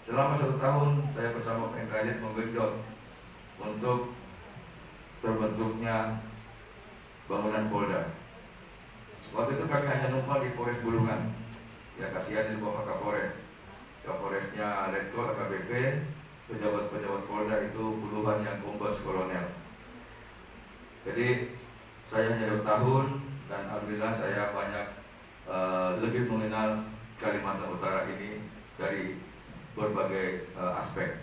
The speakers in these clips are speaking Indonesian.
Selama 1 tahun saya bersama Pak Indrajit menggenjot untuk terbentuknya bangunan Polda. Waktu itu kami hanya numpang di Polres Bulungan. Ya kasihan itu Bapak Kapolres. Kapolresnya Letkol AKBP, pejabat-pejabat Polda itu puluhan yang kombes kolonel. Jadi saya hanya 2 tahun dan alhamdulillah saya banyak lebih mengenal Kalimantan Utara ini dari berbagai aspek.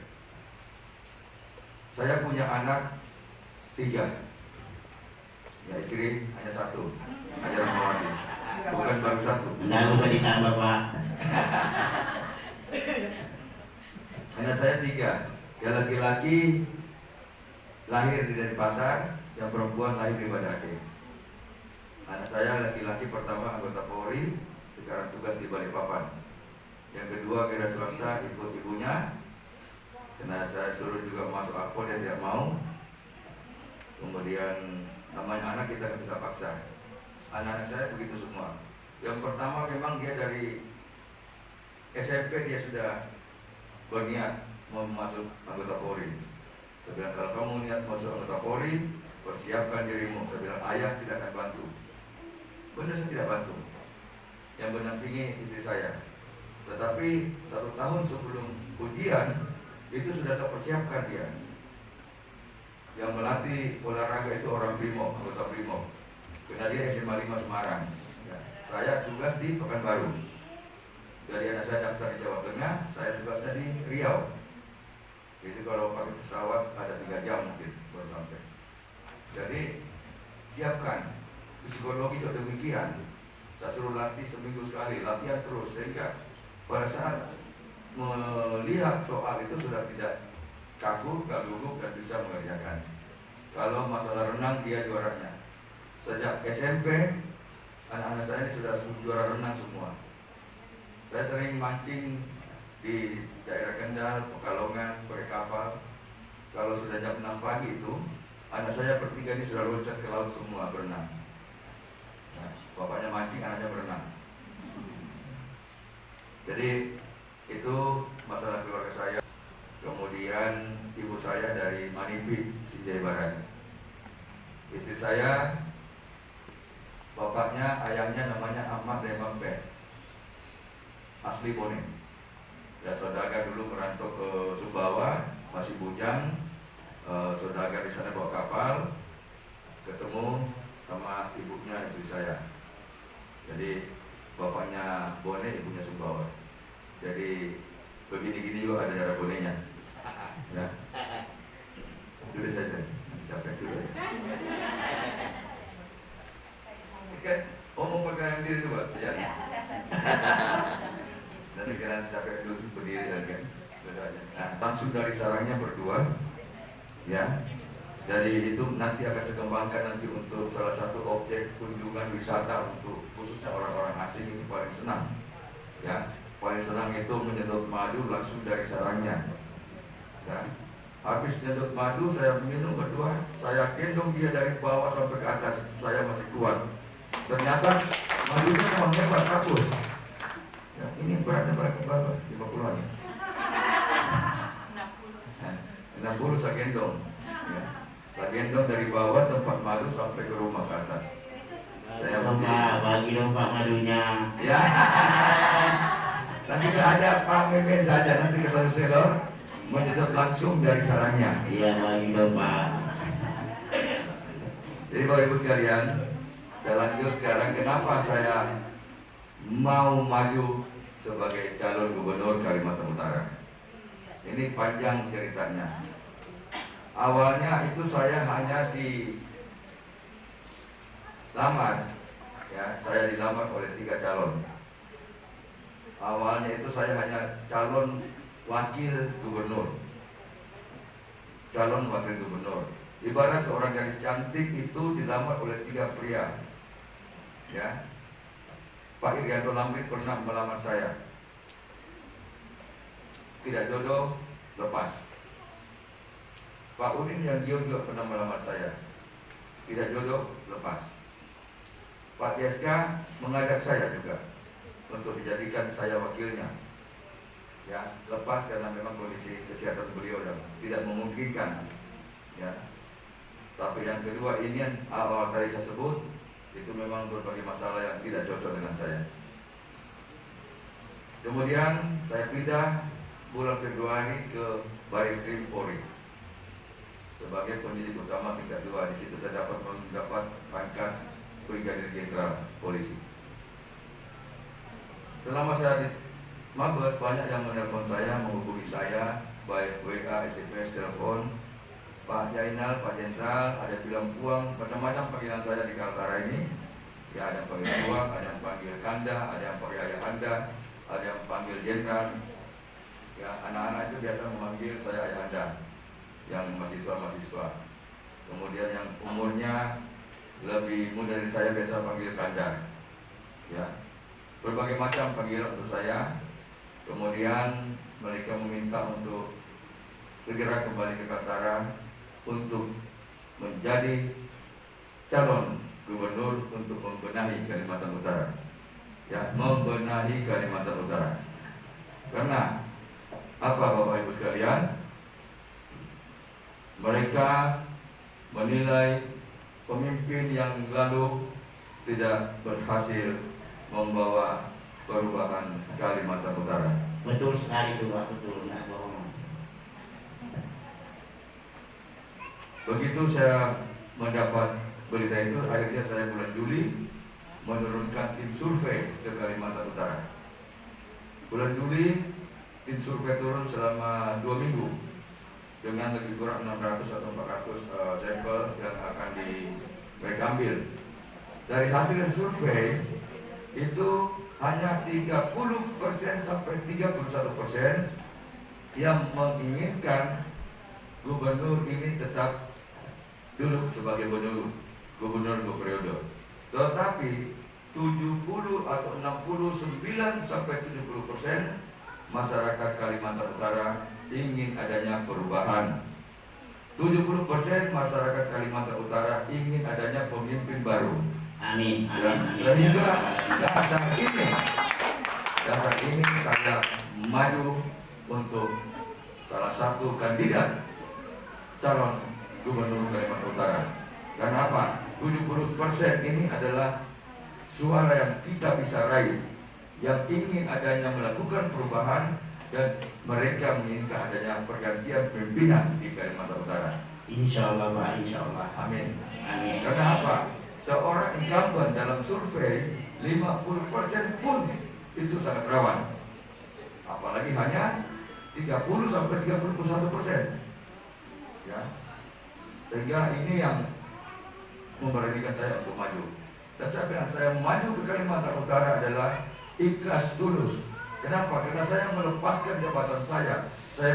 Saya punya anak 3, ya istri hanya 1, Haja Rahmawati. Bukan baru 1. Nggak usah ditambah Pak. Anak saya 3, yang laki-laki lahir di Denpasar, yang perempuan lahir di Banda Aceh. Anak saya laki-laki pertama anggota Polri, sekarang tugas di Balikpapan. Yang kedua kira swasta, ikut ibunya, karena saya suruh juga masuk akpol, dia tidak mau. Kemudian namanya anak kita nggak bisa paksa. Anak-anak saya begitu semua. Yang pertama memang dia dari SMP dia sudah berniat mau masuk anggota Polri. Saya bilang kalau kamu niat masuk anggota Polri, persiapkan dirimu. Saya bilang ayah tidak akan bantu. Benar saya tidak bantu. Yang mendampingi istri saya. Tetapi 1 tahun sebelum ujian itu sudah saya persiapkan dia. Yang melatih olahraga itu orang Brimob, anggota Brimob. Karena dia SMA 5 Semarang. Ya, saya tugas di Pekanbaru. Jadi anak saya daftar di Jawa Tengah, saya tugasnya di Riau. Jadi kalau pakai pesawat ada 3 jam mungkin baru sampai. Jadi siapkan psikologi juga demikian. Saya suruh latih seminggu sekali, latihan terus sehingga pada saat melihat soal itu sudah tidak kaku, gak gugup dan bisa mengerjakan. Kalau masalah renang dia juaranya. Sejak SMP anak-anak saya ini sudah juara renang semua. Saya sering mancing di daerah Kendal, Pekalongan, pakai kapal. Kalau sudah jam 6 pagi itu anak saya bertiga ini sudah loncat ke laut semua berenang. Nah, bapaknya mancing, anaknya berenang. Jadi itu masalah keluarga saya. Kemudian ibu saya dari Manipi, Sinjai Barat. Istri saya, bapaknya, ayahnya namanya Ahmad Demampe, asli Bone. Ya saudagar dulu merantau ke Sumbawa, masih bujang. Saudagar di sana bawa kapal, ketemu sama ibunya istri saya. Jadi bapaknya Bone, ibunya Sumbawa. Jadi begini-gini juga ada darah Bonenya. Ya. Dulu saja, capek dulu. Kan omong perkenalan diri itu Pak, ya. Dan sekarang capek dulu berdiri dan kan. Nah, langsung dari sarangnya berdua, ya. Jadi itu nanti akan saya kembangkan nanti untuk salah satu objek kunjungan wisata untuk khususnya orang-orang asing itu paling senang, ya. Paling senang itu menyedot madu langsung dari sarangnya. Ya. Habis nyedot madu saya minum berdua, saya gendong dia dari bawah sampai ke atas, saya masih kuat. Ternyata madunya memang hebat, bagus. Ya, ini beratnya berapa? 50-an ya? 60 saya gendong. Ya. Saya gendong dari bawah tempat madu sampai ke rumah ke atas. Saya masih bagi dong Pak madunya. Ya. Nanti saja Pak Mimin saja nanti ketemu selor menyedot langsung dari sarangnya. Iya bagi dong Pak. Jadi Bapak Ibu sekalian, saya lanjut sekarang kenapa saya mau maju sebagai calon gubernur Kalimantan Utara. Ini panjang ceritanya. Awalnya itu saya hanya dilamar, ya, saya dilamar oleh 3 calon. Awalnya itu saya hanya calon wakil gubernur. Calon wakil gubernur. Ibarat seorang gadis cantik itu dilamar oleh 3 pria. Ya. Pak Irianto Lambrit pernah melamar saya. Tidak jodoh, lepas. Pak Udin yang dia juga pernah melamar saya. Tidak jodoh, lepas. Pak YSK mengajak saya juga untuk dijadikan saya wakilnya. ya, lepas karena memang kondisi kesehatan beliau yang tidak memungkinkan, ya. Tapi yang kedua ini yang awal tadi saya sebut itu memang berbagai masalah yang tidak cocok dengan saya. Kemudian saya pindah bulan Februari ke Barreskrim Polri sebagai penyidik utama tingkat 2. Di situ saya mendapat pangkat Brigadir Jenderal Polisi. Selama saya di Mabes, banyak yang menelpon saya, menghubungi saya, baik WA, SMS, telepon. Pak Jainal, Pak Jenderal, ada bilang puang, macam-macam panggilan saya di Kaltara ini. Ya, ada yang panggil puang, ada yang panggil Kanda, ada yang panggil ayah Anda, ada yang panggil Jenderal. Ya, anak-anak itu biasa memanggil saya ayah Anda, yang mahasiswa-mahasiswa. Kemudian yang umurnya lebih muda dari saya biasa panggil Kanda. Ya, berbagai macam panggilan untuk saya. Kemudian mereka meminta untuk segera kembali ke Kaltara untuk menjadi calon gubernur untuk membenahi Kalimantan Utara. Ya, membenahi Kalimantan Utara. Karena apa Bapak Ibu sekalian? Mereka menilai pemimpin yang lalu tidak berhasil membawa perubahan Kalimantan Utara. Betul sekali itu Pak, betul, nggak bohong. Begitu saya mendapat berita itu, akhirnya saya bulan Juli menurunkan tim survei ke Kalimantan Utara. Bulan Juli tim survei turun selama 2 minggu dengan lebih kurang 600 atau 400 sampel yang akan mereka ambil. Dari hasil survei itu hanya 30% sampai 31% yang menginginkan gubernur ini tetap duduk sebagai gubernur 2 periode. Tetapi 70 atau 69 sampai 70% masyarakat Kalimantan Utara ingin adanya perubahan. 70% masyarakat Kalimantan Utara ingin adanya pemimpin baru. Amin, amin, amin. Sehingga dasar ini saya maju untuk salah satu kandidat calon gubernur Kalimantan Utara. Dan apa? 70% ini adalah suara yang kita bisa raih, yang ingin adanya melakukan perubahan dan mereka menginginkan adanya pergantian pimpinan di Kalimantan Utara. Insya Allah Pak, insya Allah. Amin. Amin. Karena apa? Seorang incumbent dalam survei 50% pun itu sangat rawan. Apalagi hanya 30 sampai 31%. Ya. Sehingga ini yang memberanikan saya untuk maju. Dan saya bilang saya maju ke Kalimantan Utara adalah ikhlas tulus. Kenapa? Karena saya melepaskan jabatan saya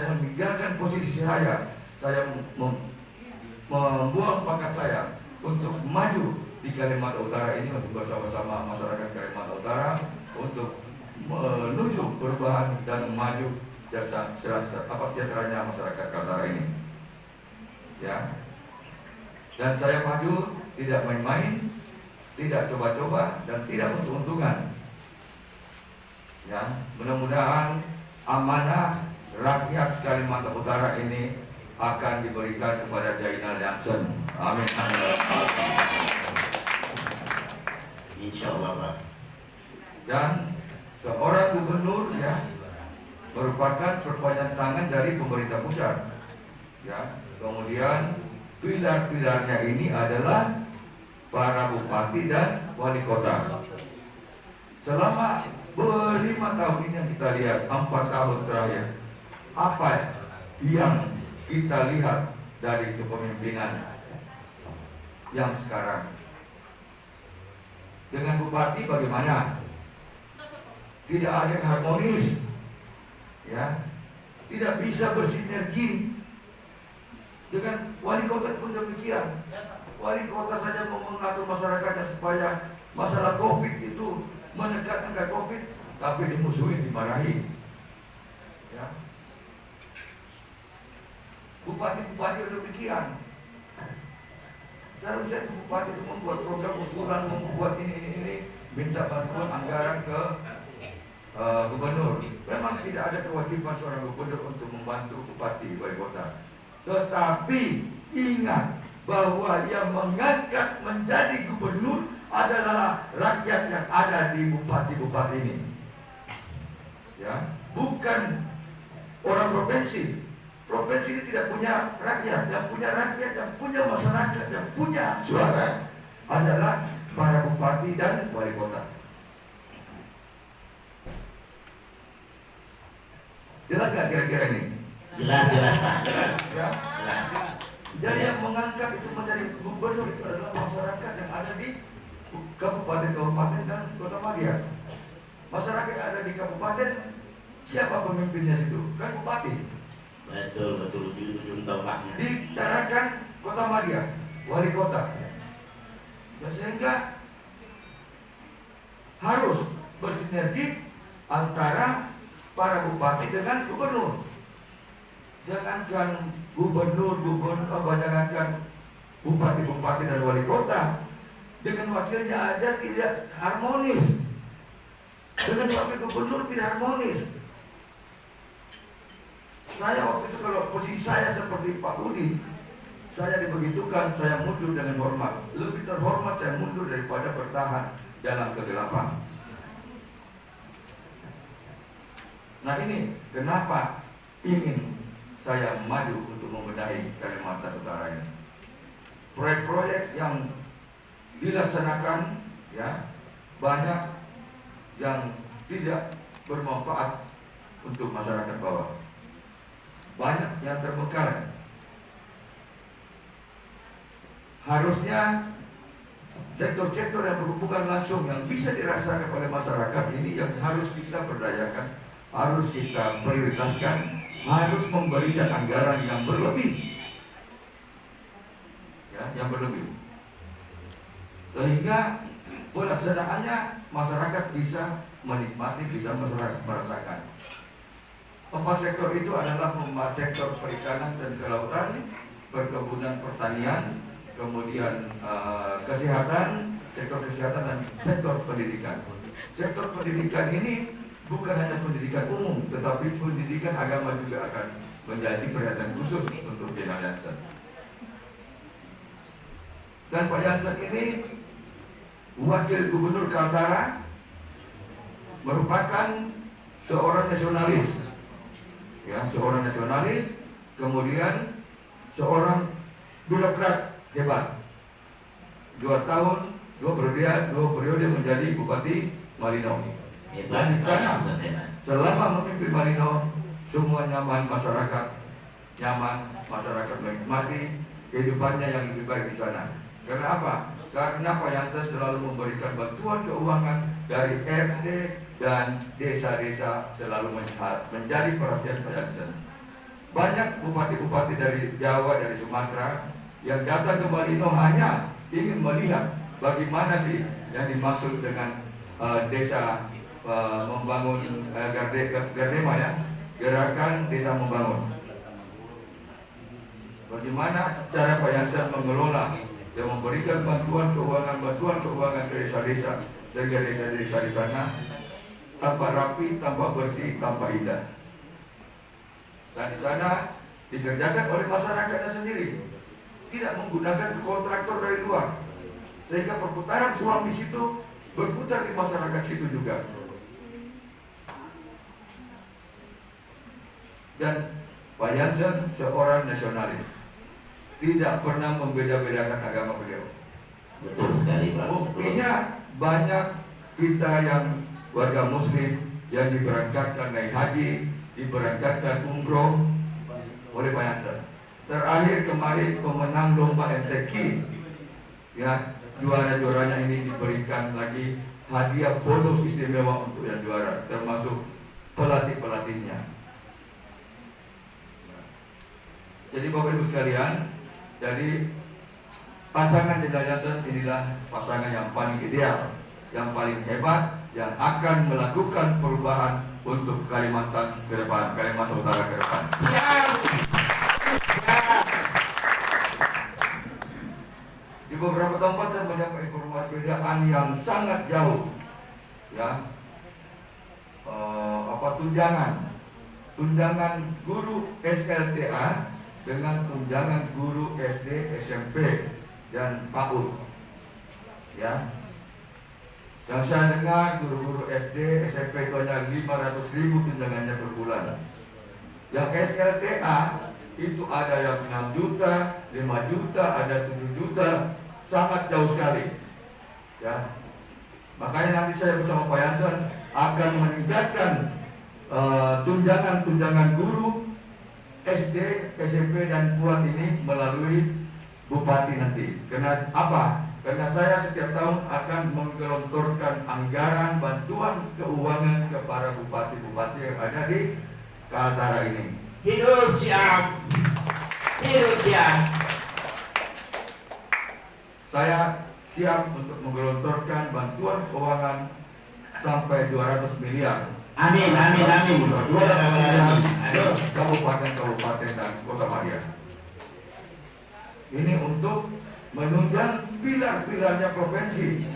meninggalkan posisi saya membuang pangkat saya untuk maju di Kalimantan Utara ini untuk bersama-sama masyarakat Kalimantan Utara untuk menuju perubahan dan maju sejahteranya masyarakat Kaltara ini. Ya. Dan saya maju tidak main-main, tidak coba-coba dan tidak untung-untungan. Ya, mudah-mudahan amanah rakyat Kalimantan Utara ini akan diberikan kepada Jainal Johnson. Amin. Insya Allah Pak. Dan seorang gubernur ya merupakan perpanjangan tangan dari pemerintah pusat. Ya, kemudian pilar-pilarnya ini adalah para bupati dan wali kota. Selama 5 tahun ini yang kita lihat, 4 tahun terakhir, apa yang kita lihat dari kepemimpinan yang sekarang? Dengan bupati bagaimana? Tidak ada yang harmonis, ya, tidak bisa bersinergi. Dengan wali kota pun demikian. Wali kota saja mau mengatur masyarakatnya supaya masalah COVID itu menekan angka COVID, tapi dimusuhin, dimarahi. Ya. Bupati-bupati demikian. Seharusnya itu bupati itu membuat program usulan, membuat ini, minta bantuan anggaran ke gubernur. memang tidak ada kewajiban seorang gubernur untuk membantu bupati wali kota. Tetapi ingat bahwa yang mengangkat menjadi gubernur adalah rakyat yang ada di bupati-bupati ini. Ya, bukan orang provinsi. Provinsi ini tidak punya rakyat. Yang punya rakyat, yang punya masyarakat, yang punya suara adalah para bupati dan wali kota. Jelas nggak kira-kira ini? Jelas, Pak. Jelas. Ya. Jelas. Jadi yang mengangkat itu menjadi gubernur itu adalah masyarakat yang ada di kabupaten-kabupaten dan kota Madia. Masyarakat yang ada di kabupaten, siapa pemimpinnya situ? Kan bupati. Betul, ujung tombaknya. Di Tarakan kota Madia, wali kota. Ya, sehingga harus bersinergi antara para bupati dengan gubernur. Jangankan jangankan bupati-bupati dan wali kota, dengan wakilnya aja tidak harmonis. Dengan wakil gubernur tidak harmonis. Saya waktu itu kalau posisi saya seperti Pak Budi, saya dibegitukan, saya mundur dengan hormat. Lebih terhormat saya mundur daripada bertahan dalam kegelapan. Nah ini kenapa ingin saya maju untuk membenahi Kalimantan Utara ini. Proyek-proyek yang dilaksanakan ya banyak yang tidak bermanfaat untuk masyarakat bawah. Banyak yang terbengkalai. Harusnya sektor-sektor yang berhubungan langsung yang bisa dirasakan oleh masyarakat ini yang harus kita berdayakan, harus kita prioritaskan, harus memberikan anggaran yang berlebih, ya, yang berlebih, sehingga pelaksanaannya masyarakat bisa menikmati, bisa merasakan. 4 sektor itu adalah 4 sektor perikanan dan kelautan, perkebunan pertanian, kemudian kesehatan, sektor kesehatan dan sektor pendidikan. Sektor pendidikan ini bukan hanya pendidikan umum, tetapi pendidikan agama juga akan menjadi perhatian khusus untuk Jenderal Jansen. Dan Pak Jansen ini wakil gubernur Kaltara, merupakan seorang nasionalis, ya, seorang nasionalis, kemudian seorang birokrat hebat. 2 tahun, 2 periode menjadi Bupati Malino. Dan di sana selama memimpin Malino, semua nyaman masyarakat, menikmati kehidupannya yang lebih baik di sana. Karena apa? Karena Pak Jansen selalu memberikan bantuan keuangan dari RT dan desa-desa, selalu menjadi perhatian Pak Jansen. Banyak bupati-bupati dari Jawa, dari Sumatera yang datang ke Malino hanya ingin melihat bagaimana sih yang dimaksud dengan desa membangun Gardema, ya, gerakan desa membangun. Bagaimana cara Pak Jansen mengelola dan memberikan bantuan keuangan ke desa-desa, sehingga desa-desa di sana tampak rapi, tampak bersih, tampak indah. Dan di sana dikerjakan oleh masyarakatnya sendiri, tidak menggunakan kontraktor dari luar, sehingga perputaran uang di situ berputar di masyarakat situ juga. Dan Pak Jansen seorang nasionalis, tidak pernah membeda-bedakan agama beliau. Betul sekali, Pak. Buktinya banyak kita yang warga muslim yang diberangkatkan naik haji, diberangkatkan umroh oleh Pak Jansen. Terakhir kemarin pemenang lomba MTQ, ya, juara-juaranya ini diberikan lagi hadiah bonus istimewa untuk yang juara, termasuk pelatih-pelatihnya. Jadi Bapak Ibu sekalian, jadi pasangan Jenderal Jansen inilah pasangan yang paling ideal, yang paling hebat, yang akan melakukan perubahan untuk Kalimantan ke depan, Kalimantan Utara ke depan. Di beberapa tempat saya mendapat informasi perbedaan yang sangat jauh, ya, tunjangan guru SLTA dengan tunjangan guru SD, SMP dan PAUD. Ya. Yang saya dengar guru-guru SD, SMP itu hanya 500.000 tunjangannya per bulan. Yang SLTA itu ada yang 6 juta, 5 juta, ada 7 juta, sangat jauh sekali. Ya. Makanya nanti saya bersama Pak Yansen akan meningkatkan tunjangan guru SD, SMP dan PAUD ini melalui bupati nanti. Karena apa? Karena saya setiap tahun akan menggelontorkan anggaran bantuan keuangan kepada bupati-bupati yang ada di Kaltara ini. Hidup siap. Hidup siap. Saya siap untuk menggelontorkan bantuan keuangan sampai 200 miliar. Amin, amin, amin. 200 miliar ke kabupaten-kabupaten dan kota Madia. Ini untuk menunjang pilar-pilarnya provinsi,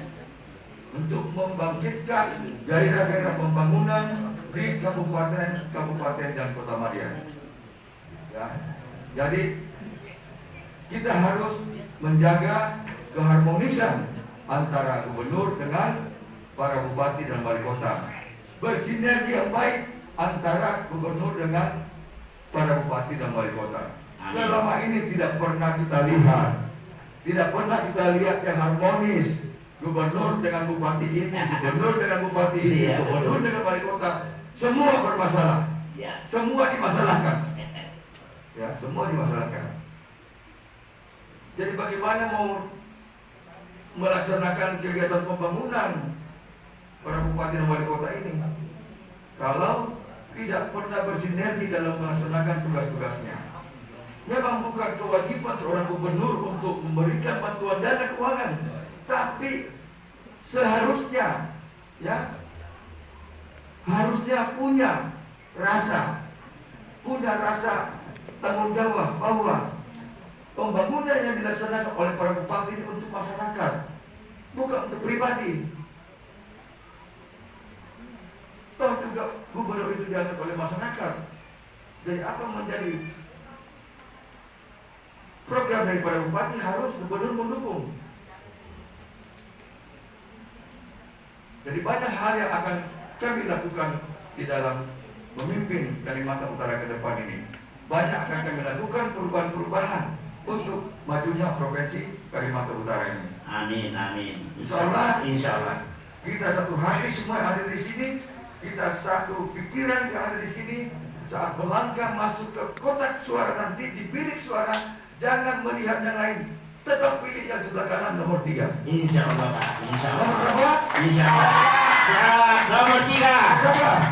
untuk membangkitkan gairah-gairah pembangunan di kabupaten dan kota Madia. Ya. Jadi kita harus menjaga keharmonisan antara gubernur dengan para bupati dan wali kota, bersinergi yang baik antara gubernur dengan para bupati dan wali kota. Selama ini tidak pernah kita lihat yang harmonis, gubernur dengan bupati ini, gubernur dengan bupati ini, gubernur dengan wali kota, semua bermasalah, semua dimasalahkan, ya, semua dimasalahkan. Jadi bagaimana mau melaksanakan kegiatan pembangunan para bupati dan wali kota ini kalau tidak pernah bersinergi dalam melaksanakan tugas-tugasnya? Memang bukan kewajiban seorang gubernur untuk memberikan bantuan dana keuangan, tapi seharusnya, ya, harusnya punya rasa tanggung jawab bahwa pembangunan yang dilaksanakan oleh para bupati ini untuk masyarakat, bukan untuk pribadi. Toh juga gubernur itu diangkat oleh masyarakat. Jadi apa menjadi program daripada bupati? Harus gubernur mendukung. Jadi banyak hal yang akan kami lakukan di dalam memimpin Kalimantan Utara ke depan ini. Banyak akan kami lakukan perubahan-perubahan untuk majunya provinsi Kalimantan Utara ini. Amin, amin. Insya Allah kita satu hati semua yang ada di sini, kita satu pikiran yang ada di sini. Saat melangkah masuk ke kotak suara nanti di bilik suara, jangan melihat yang lain, tetap pilih yang sebelah kanan nomor 3. Insya Allah Pak. Insya Allah. Nomor berapa? Insya Allah. Nomor 3. Berapa?